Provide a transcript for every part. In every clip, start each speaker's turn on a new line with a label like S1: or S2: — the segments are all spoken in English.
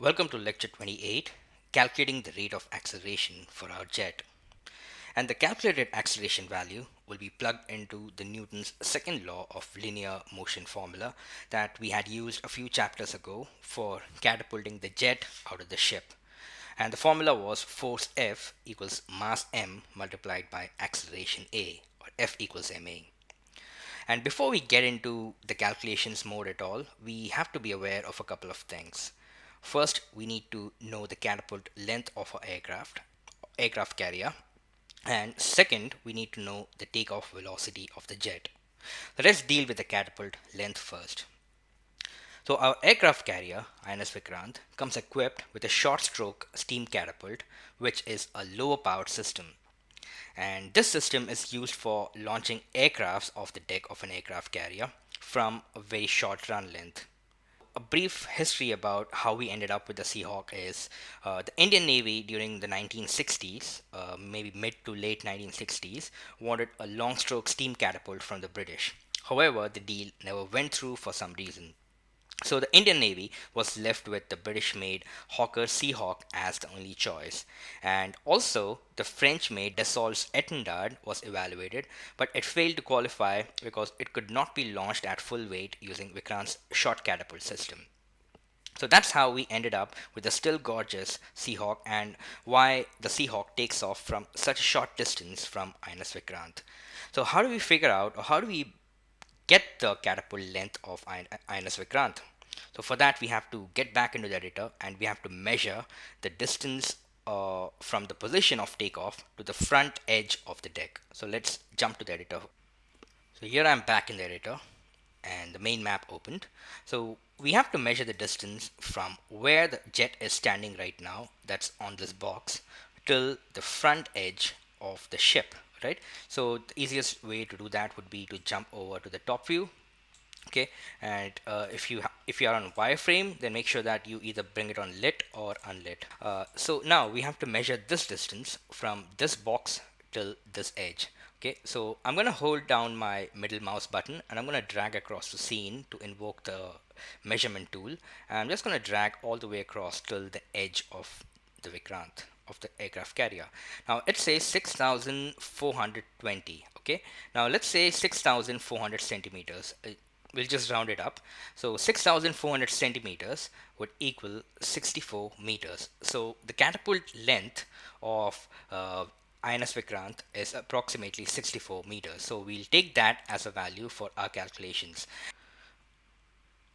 S1: Welcome to lecture 28, calculating the rate of acceleration for our jet. And the calculated acceleration value will be plugged into the Newton's second law of linear motion formula that we had used a few chapters ago for catapulting the jet out of the ship. And the formula was force F equals mass m multiplied by acceleration a, or F equals ma. And before we get into the calculations mode at all, we have to be aware of a couple of things. First, we need to know the catapult length of our aircraft carrier. And second, we need to know the takeoff velocity of the jet. So let's deal with the catapult length first. So our aircraft carrier, INS Vikrant, comes equipped with a short stroke steam catapult, which is a lower powered system. And this system is used for launching aircrafts off the deck of an aircraft carrier from a very short run length. A brief history about how we ended up with the Seahawk is the Indian Navy during the 1960s, maybe mid to late 1960s, wanted a long stroke steam catapult from the British. However, the deal never went through for some reason. So the Indian Navy was left with the British-made Hawker Seahawk as the only choice. And also the French-made Dassault's Etendard was evaluated, but it failed to qualify because it could not be launched at full weight using Vikrant's short catapult system. So that's how we ended up with the still gorgeous Seahawk and why the Seahawk takes off from such a short distance from INS Vikrant. So how do we figure out, or how do we get the catapult length of INS Vikrant? So for that we have to get back into the editor and we have to measure the distance from the position of takeoff to the front edge of the deck. So let's jump to the editor. So here I'm back in the editor and the main map opened. So we have to measure the distance from where the jet is standing right now, that's on this box, till the front edge of the ship, right? So the easiest way to do that would be to jump over to the top view. Okay, and if you are on wireframe, then make sure that you either bring it on lit or unlit. So now we have to measure this distance from this box till this edge. Okay, so I'm gonna hold down my middle mouse button and I'm gonna drag across the scene to invoke the measurement tool, and I'm just gonna drag all the way across till the edge of the Vikrant, of the aircraft carrier. Now it says 6420. Okay, now let's say 6400 centimeters. We'll just round it up. So 6400 centimeters would equal 64 meters. So the catapult length of INS Vikrant is approximately 64 meters. So we'll take that as a value for our calculations.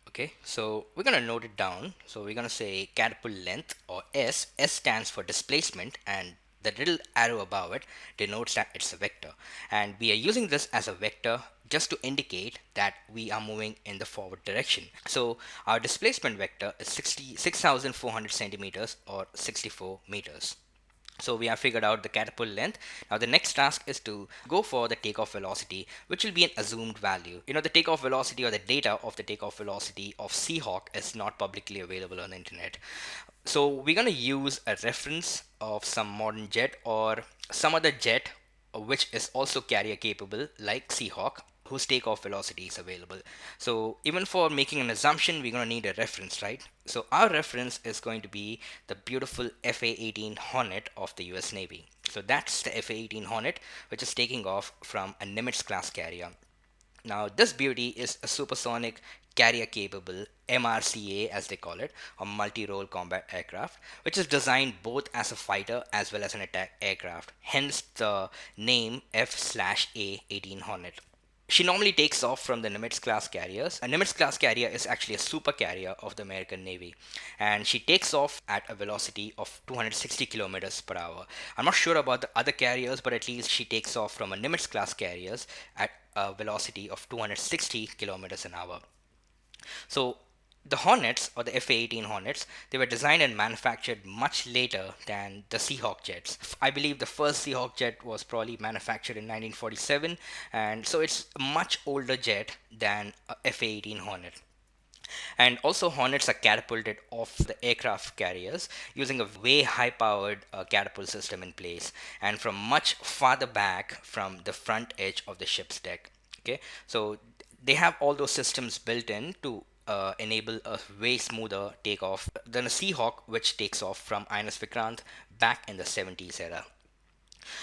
S1: Okay, so we're going to note it down. So we're going to say catapult length, or S. S stands for displacement, and the little arrow above it denotes that it's a vector. And we are using this as a vector just to indicate that we are moving in the forward direction. So our displacement vector is 6,400 centimeters or 64 meters. So we have figured out the catapult length. Now the next task is to go for the takeoff velocity, which will be an assumed value. You know, the takeoff velocity or the data of the takeoff velocity of Seahawk is not publicly available on the internet. So we're going to use a reference of some modern jet or some other jet which is also carrier capable like Seahawk, whose takeoff velocity is available. So even for making an assumption, we're going to need a reference, right? So our reference is going to be the beautiful FA-18 Hornet of the US Navy. So that's the FA-18 Hornet, which is taking off from a Nimitz class carrier. Now this beauty is a supersonic carrier capable MRCA, as they call it, a multi-role combat aircraft, which is designed both as a fighter as well as an attack aircraft, hence the name F/A-18 Hornet. She normally takes off from the Nimitz class carriers. A Nimitz class carrier is actually a super carrier of the American Navy, and she takes off at a velocity of 260 kilometers per hour. I'm not sure about the other carriers, but at least she takes off from a Nimitz class carriers at a velocity of 260 kilometers an hour. So the Hornets, or the FA-18 Hornets, they were designed and manufactured much later than the Seahawk jets. I believe the first Seahawk jet was probably manufactured in 1947, and so it's a much older jet than a FA-18 Hornet. And also Hornets are catapulted off the aircraft carriers using a way high powered catapult system in place and from much farther back from the front edge of the ship's deck. Okay, so they have all those systems built in to enable a way smoother takeoff than a Seahawk, which takes off from INS Vikrant back in the 70s era.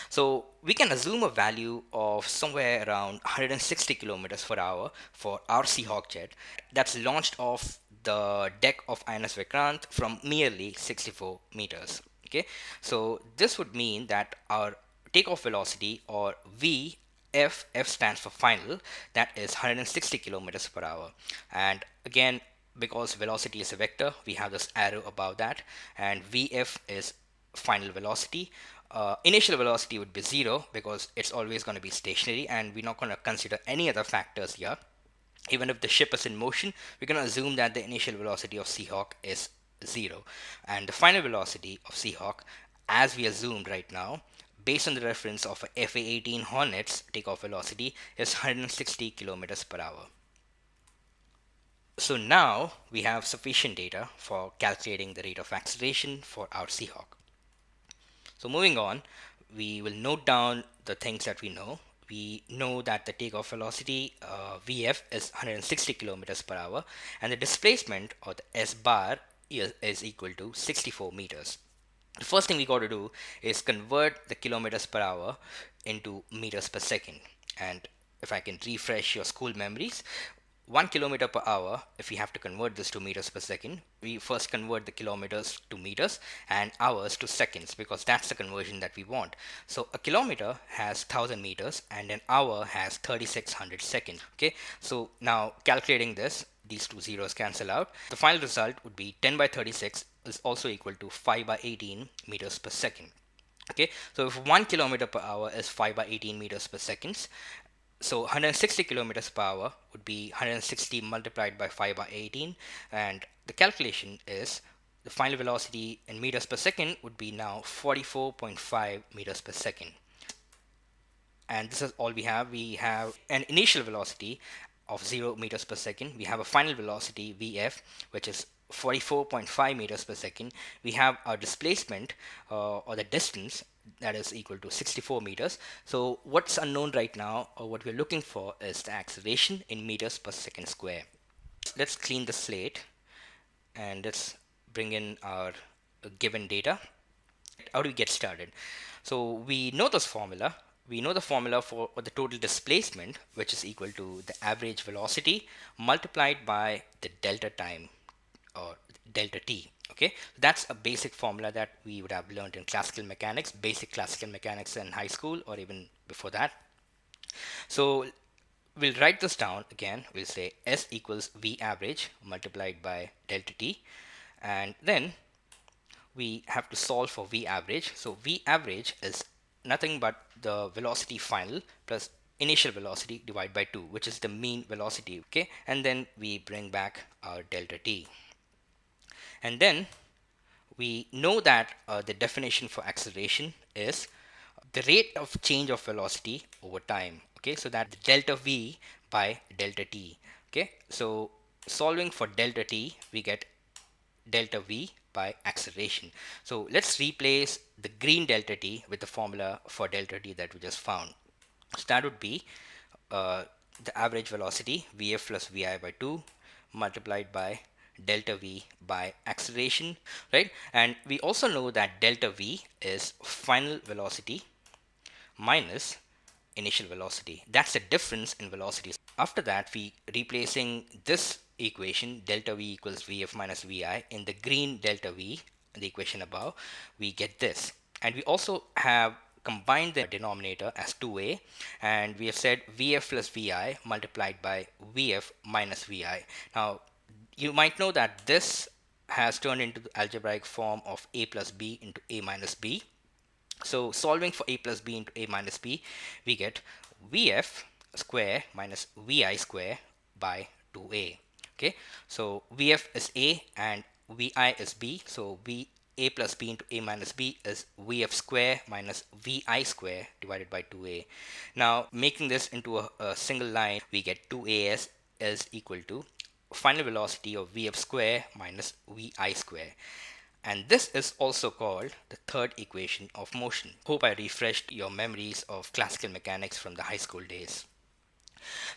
S1: So we can assume a value of somewhere around 160 kilometers per hour for our Seahawk jet that's launched off the deck of INS Vikrant from merely 64 meters. Okay, so this would mean that our takeoff velocity, or F stands for final, that is 160 kilometers per hour. And again, because velocity is a vector, we have this arrow above that, and Vf is final velocity. Initial velocity would be 0 because it's always going to be stationary, and we're not going to consider any other factors here. Even if the ship is in motion, we're going to assume that the initial velocity of Seahawk is 0, and the final velocity of Seahawk, as we assumed right now, based on the reference of a FA-18 Hornet's takeoff velocity, is 160 kilometers per hour. So now we have sufficient data for calculating the rate of acceleration for our Seahawk. So moving on, we will note down the things that we know. We know that the takeoff velocity Vf is 160 kilometers per hour, and the displacement, or the S bar, is equal to 64 meters. The first thing we got to do is convert the kilometers per hour into meters per second. And if I can refresh your school memories, 1 kilometer per hour, if we have to convert this to meters per second, we first convert the kilometers to meters and hours to seconds, because that's the conversion that we want. So a kilometer has 1000 meters and an hour has 3600 seconds. Okay, so now calculating this, these two zeros cancel out. The final result would be 10 by 36 is also equal to 5 by 18 meters per second. Okay, so if 1 kilometer per hour is 5 by 18 meters per second, so 160 kilometers per hour would be 160 multiplied by 5 by 18, and the calculation is the final velocity in meters per second would be now 44.5 meters per second. And this is all we have. We have an initial velocity of 0 meters per second. We have a final velocity Vf, which is 44.5 meters per second. We have our displacement, or the distance, that is equal to 64 meters. So what's unknown right now, or what we're looking for, is the acceleration in meters per second square. Let's clean the slate and let's bring in our given data. How do we get started? So we know this formula. We know the formula for the total displacement, which is equal to the average velocity multiplied by the delta time, or delta t. Okay, that's a basic formula that we would have learned in classical mechanics, basic classical mechanics in high school or even before that. So we'll write this down again. We'll say S equals V average multiplied by delta t, and then we have to solve for V average. So V average is nothing but the velocity final plus initial velocity divided by 2, which is the mean velocity. Okay, and then we bring back our delta t. And then we know that the definition for acceleration is the rate of change of velocity over time. Okay, so that delta v by delta t. Okay, so solving for delta t, we get delta v by acceleration. So let's replace the green delta t with the formula for delta t that we just found. So that would be the average velocity Vf plus Vi by 2 multiplied by delta V by acceleration, right? And we also know that delta V is final velocity minus initial velocity. That's the difference in velocities. After that, we replacing this equation, delta V equals Vf minus Vi, in the green delta V, the equation above, we get this. And we also have combined the denominator as 2a, and we have said Vf plus Vi multiplied by Vf minus Vi. Now you might know that this has turned into the algebraic form of a plus b into a minus b. So solving for a plus b into a minus b, we get Vf square minus Vi square by 2a. Okay, so Vf is a and Vi is b, so a plus b into a minus b is Vf square minus Vi square divided by 2a. Now making this into a single line, we get 2as is equal to final velocity of Vf square minus Vi square. And this is also called the third equation of motion. Hope I refreshed your memories of classical mechanics from the high school days.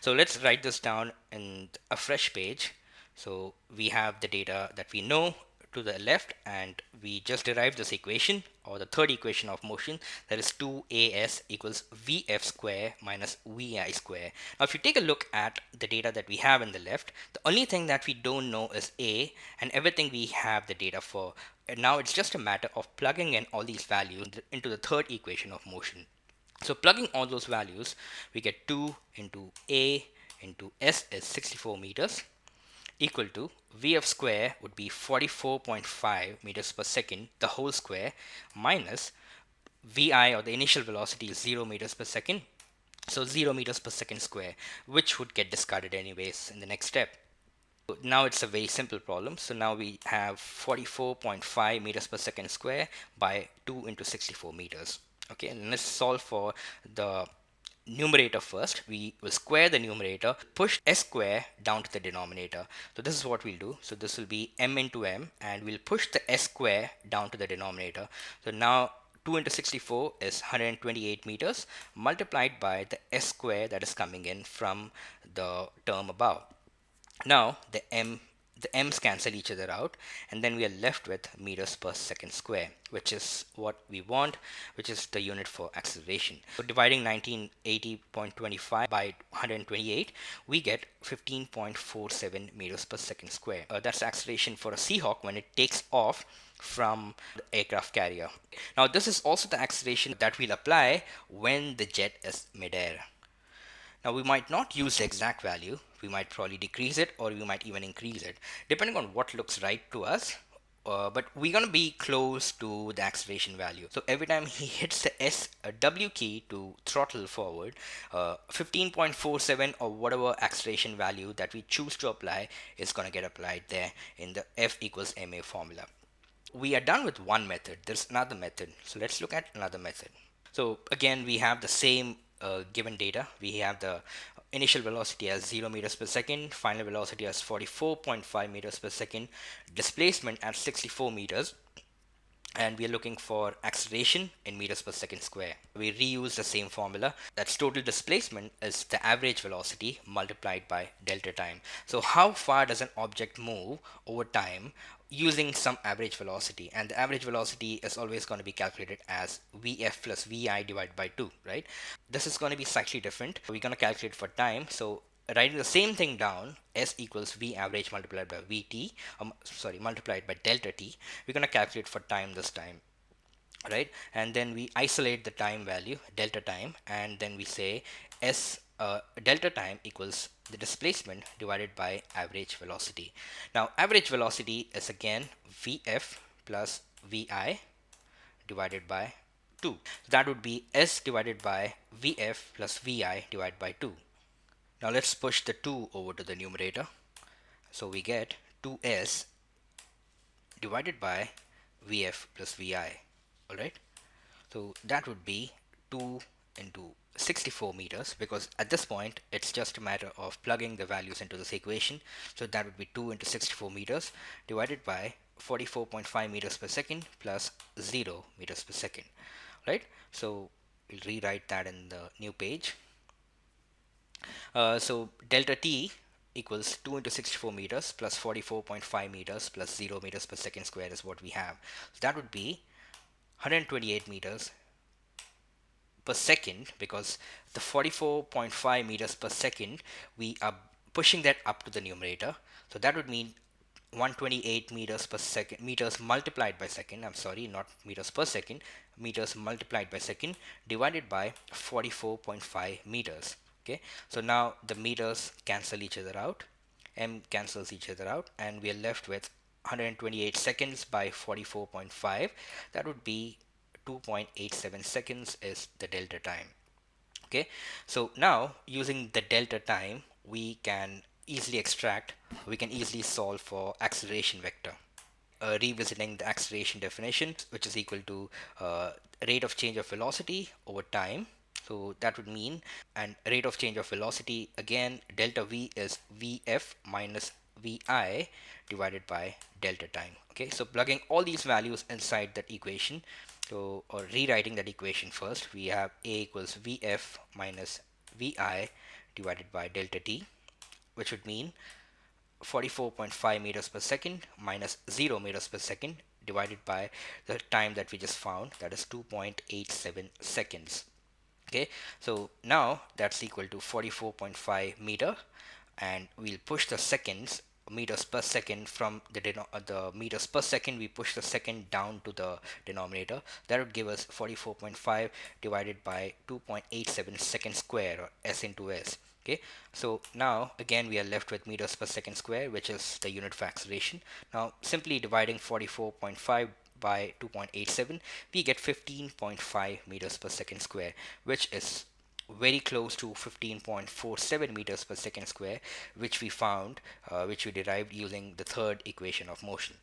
S1: So let's write this down in a fresh page. So we have the data that we know to the left, and we just derived this equation, or the third equation of motion, that is 2as equals vf square minus vi square. Now if you take a look at the data that we have in the left, the only thing that we don't know is a, and everything we have the data for. And now it's just a matter of plugging in all these values into the third equation of motion. So plugging all those values, we get 2 into a into s is 64 meters, equal to Vf square would be 44.5 meters per second, the whole square, minus Vi, or the initial velocity, is 0 meters per second. So 0 meters per second square, which would get discarded anyways in the next step. So now it's a very simple problem. So now we have 44.5 meters per second square by 2 into 64 meters. Okay, and let's solve for the numerator first. We will square the numerator, push s square down to the denominator. So this is what we'll do. So this will be m into m, and we'll push the s square down to the denominator. So now 2 into 64 is 128 meters multiplied by the s square that is coming in from the term above. Now the m's cancel each other out, and then we are left with meters per second square, which is what we want, which is the unit for acceleration. So dividing 1980.25 by 128, we get 15.47 meters per second square. That's acceleration for a Seahawk when it takes off from the aircraft carrier. Now this is also the acceleration that we'll apply when the jet is midair. Now we might not use the exact value, we might probably decrease it, or we might even increase it, depending on what looks right to us. But we're going to be close to the acceleration value. So every time he hits the W key to throttle forward, 15.47 or whatever acceleration value that we choose to apply is going to get applied there in the F equals ma formula. We are done with one method. There's another method. So let's look at another method. So again, we have the same given data. We have the initial velocity as 0 meters per second, final velocity as 44.5 meters per second, displacement at 64 meters, and we are looking for acceleration in meters per second square. We reuse the same formula. That's total displacement is the average velocity multiplied by delta time. So how far does an object move over time using some average velocity, and the average velocity is always going to be calculated as Vf plus Vi divided by 2, right? This is going to be slightly different. We're going to calculate for time. So writing the same thing down, S equals V average multiplied by Vt, multiplied by delta t. We're going to calculate for time this time, right? And then we isolate the time value, delta time, and then we say delta time equals the displacement divided by average velocity. Now average velocity is again Vf plus Vi divided by 2. So that would be S divided by Vf plus Vi divided by 2. Now let's push the 2 over to the numerator. So we get 2s divided by Vf plus Vi. Alright. So that would be 2 into 64 meters, because at this point it's just a matter of plugging the values into this equation. So that would be 2 into 64 meters divided by 44.5 meters per second plus 0 meters per second. Right. So we'll rewrite that in the new page. So delta t equals 2 into 64 meters plus 44.5 meters plus 0 meters per second square is what we have. So that would be 128 meters per second, because the 44.5 meters per second, we are pushing that up to the numerator. So that would mean 128 meters per second, meters multiplied by second, I'm sorry, not meters per second, meters multiplied by second divided by 44.5 meters. Okay, so now the meters cancel each other out, m cancels each other out, and we are left with 128 seconds by 44.5. That would be 2.87 seconds is the delta time. Okay, so now using the delta time, we can easily solve for acceleration vector. Revisiting the acceleration definition, which is equal to rate of change of velocity over time. So that would mean, and rate of change of velocity, again delta v is Vf minus Vi divided by delta time. Okay, so plugging all these values inside that equation, so, or rewriting that equation first, we have A equals Vf minus Vi divided by delta t, which would mean 44.5 meters per second minus 0 meters per second divided by the time that we just found, that is 2.87 seconds. Okay, so now that's equal to 44.5 meter, and we'll push the seconds, meters per second, from the meters per second, we push the second down to the denominator. That would give us 44.5 divided by 2.87 second square, or s into s. Okay, so now again we are left with meters per second square, which is the unit for acceleration. Now simply dividing 44.5 by 2.87, we get 15.5 meters per second square, which is very close to 15.47 meters per second square, which we found, which we derived using the third equation of motion.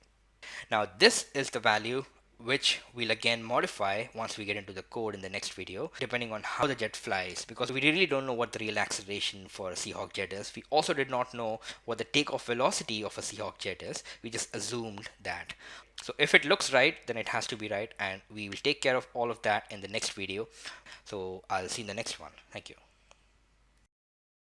S1: Now this is the value which we'll again modify once we get into the code in the next video, depending on how the jet flies, because we really don't know what the real acceleration for a Seahawk jet is. We also did not know what the takeoff velocity of a Seahawk jet is. We just assumed that. So if it looks right, then it has to be right, and we will take care of all of that in the next video. So I'll see you in the next one. Thank you.